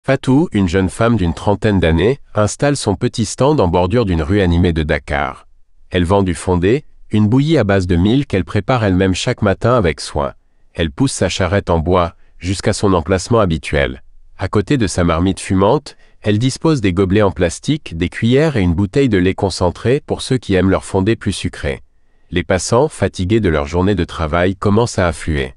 Fatou, une jeune femme d'une trentaine d'années, installe son petit stand en bordure d'une rue animée de Dakar. Elle vend du fondé, une bouillie à base de mil qu'elle prépare elle-même chaque matin avec soin. Elle pousse sa charrette en bois jusqu'à son emplacement habituel. À côté de sa marmite fumante, elle dispose des gobelets en plastique, des cuillères et une bouteille de lait concentré pour ceux qui aiment leur fondé plus sucré. Les passants, fatigués de leur journée de travail, commencent à affluer.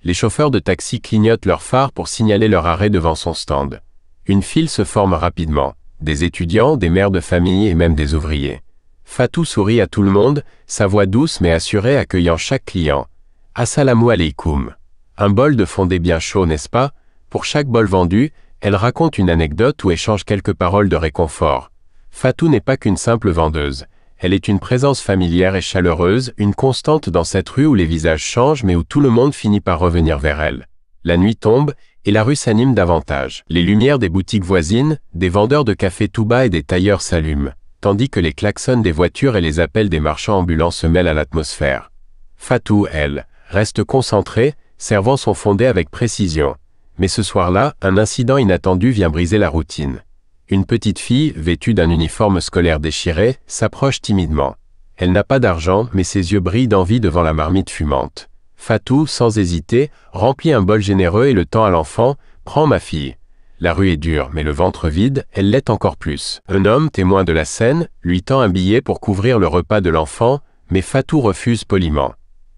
Les chauffeurs de taxi clignotent leurs phares pour signaler leur arrêt devant son stand. Une file se forme rapidement. Des étudiants, des mères de famille et même des ouvriers. Fatou sourit à tout le monde, sa voix douce mais assurée accueillant chaque client. Assalamu alaikum. Un bol de fondé bien chaud, n'est-ce pas? Pour chaque bol vendu, elle raconte une anecdote ou échange quelques paroles de réconfort. Fatou n'est pas qu'une simple vendeuse. Elle est une présence familière et chaleureuse, une constante dans cette rue où les visages changent mais où tout le monde finit par revenir vers elle. La nuit tombe et la rue s'anime davantage. Les lumières des boutiques voisines, des vendeurs de café tout bas et des tailleurs s'allument, tandis que les klaxons des voitures et les appels des marchands ambulants se mêlent à l'atmosphère. Fatou, elle, reste concentrée, servant son fondé avec précision. Mais ce soir-là, un incident inattendu vient briser la routine. Une petite fille, vêtue d'un uniforme scolaire déchiré, s'approche timidement. Elle n'a pas d'argent, mais ses yeux brillent d'envie devant la marmite fumante. Fatou, sans hésiter, remplit un bol généreux et le tend à l'enfant. « Prends ma fille. » La rue est dure, mais le ventre vide, elle l'est encore plus. Un homme, témoin de la scène, lui tend un billet pour couvrir le repas de l'enfant, mais Fatou refuse poliment.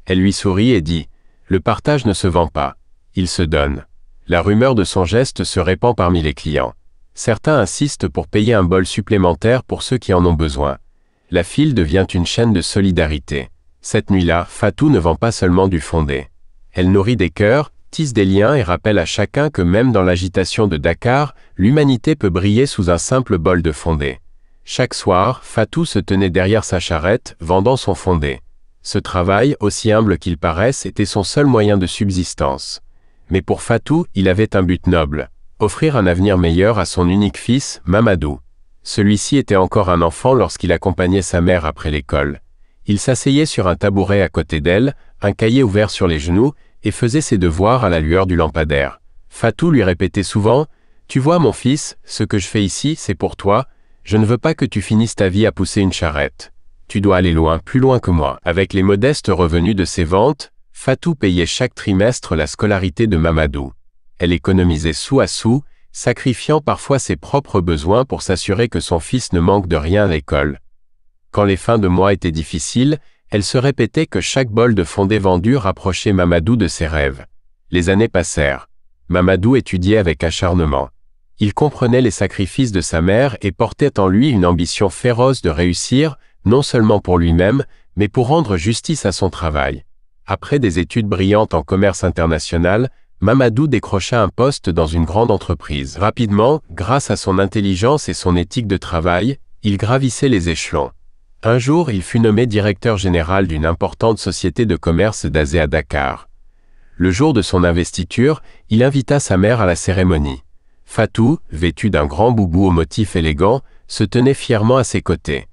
Elle lui sourit et dit « Le partage ne se vend pas. Il se donne. » La rumeur de son geste se répand parmi les clients. Certains insistent pour payer un bol supplémentaire pour ceux qui en ont besoin. La file devient une chaîne de solidarité. Cette nuit-là, Fatou ne vend pas seulement du fondé. Elle nourrit des cœurs, tisse des liens et rappelle à chacun que même dans l'agitation de Dakar, l'humanité peut briller sous un simple bol de fondé. Chaque soir, Fatou se tenait derrière sa charrette, vendant son fondé. Ce travail, aussi humble qu'il paraisse, était son seul moyen de subsistance. Mais pour Fatou, il avait un but noble, offrir un avenir meilleur à son unique fils, Mamadou. Celui-ci était encore un enfant lorsqu'il accompagnait sa mère après l'école. Il s'asseyait sur un tabouret à côté d'elle, un cahier ouvert sur les genoux, et faisait ses devoirs à la lueur du lampadaire. Fatou lui répétait souvent « Tu vois mon fils, ce que je fais ici, c'est pour toi. Je ne veux pas que tu finisses ta vie à pousser une charrette. Tu dois aller loin, plus loin que moi. » Avec les modestes revenus de ses ventes, Fatou payait chaque trimestre la scolarité de Mamadou. Elle économisait sou à sou, sacrifiant parfois ses propres besoins pour s'assurer que son fils ne manque de rien à l'école. Quand les fins de mois étaient difficiles, elle se répétait que chaque bol de fondé vendu rapprochait Mamadou de ses rêves. Les années passèrent. Mamadou étudiait avec acharnement. Il comprenait les sacrifices de sa mère et portait en lui une ambition féroce de réussir, non seulement pour lui-même, mais pour rendre justice à son travail. Après des études brillantes en commerce international, Mamadou décrocha un poste dans une grande entreprise. Rapidement, grâce à son intelligence et son éthique de travail, il gravissait les échelons. Un jour, il fut nommé directeur général d'une importante société de commerce basée à Dakar. Le jour de son investiture, il invita sa mère à la cérémonie. Fatou, vêtue d'un grand boubou au motif élégant, se tenait fièrement à ses côtés.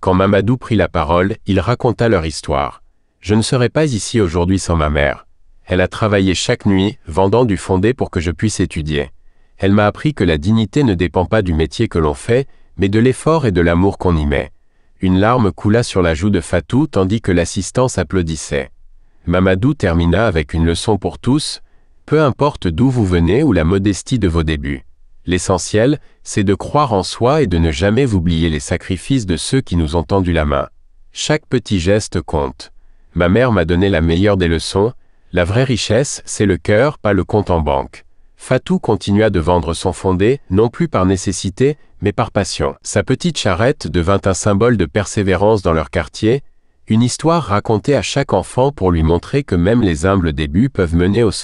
Quand Mamadou prit la parole, il raconta leur histoire. « Je ne serais pas ici aujourd'hui sans ma mère. Elle a travaillé chaque nuit, vendant du fondé pour que je puisse étudier. Elle m'a appris que la dignité ne dépend pas du métier que l'on fait, mais de l'effort et de l'amour qu'on y met. » Une larme coula sur la joue de Fatou tandis que l'assistance applaudissait. Mamadou termina avec une leçon pour tous. Peu importe d'où vous venez ou la modestie de vos débuts. L'essentiel, c'est de croire en soi et de ne jamais oublier les sacrifices de ceux qui nous ont tendu la main. Chaque petit geste compte. Ma mère m'a donné la meilleure des leçons. La vraie richesse, c'est le cœur, pas le compte en banque. Fatou continua de vendre son fondé, non plus par nécessité, mais par passion. Sa petite charrette devint un symbole de persévérance dans leur quartier, une histoire racontée à chaque enfant pour lui montrer que même les humbles débuts peuvent mener au sommet.